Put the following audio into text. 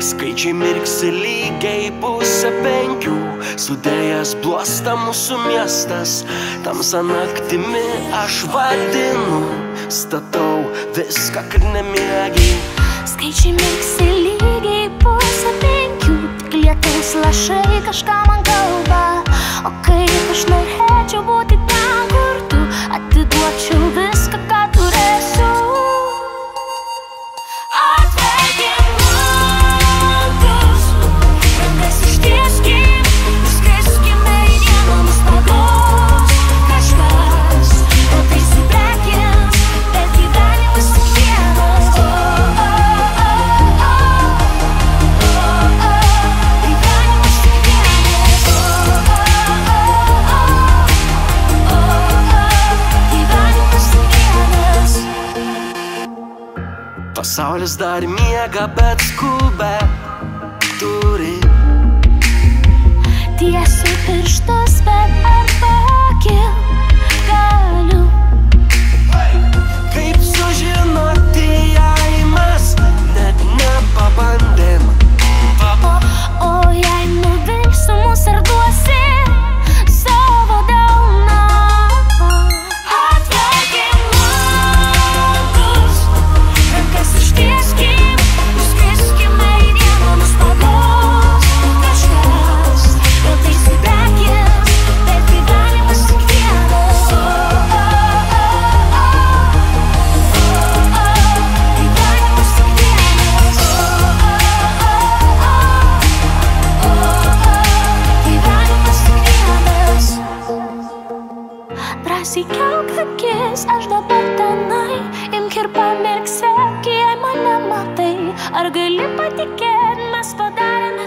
Skaičiai mirksi lygiai 4:30, sudėjęs bluosta mūsų miestas. Tamsa naktimi aš vadinu, statau viską, kad nemiegi. Skaičiai mirksi lygiai 4:30, tik lietaus lašai kažką man kalba. O kaip aš norėčiau būti ten, kur tu, atiduočiau viską, ką turėsiu. Pasaulis dar miega, bet skubę turi. Tiesiu pirštus, bet ar pakil galiu? Kaip sužinoti, jei mes net nepabandėm? O jei nuvilsiu mus ar duosi savo delną? Atverkim langus, rankas ištieskim, išskriskime į vienomis spalvos. Kažkas kartais įprekės, bet gyvenimas tik vienas. Gyvenimas tik vienas. Gyvenimas tik vienas. Drąsiai kelk akis, aš dabar tenai. Imk ir pamirksėk, jei mane matai. Ar gali patikėt, mes padarėme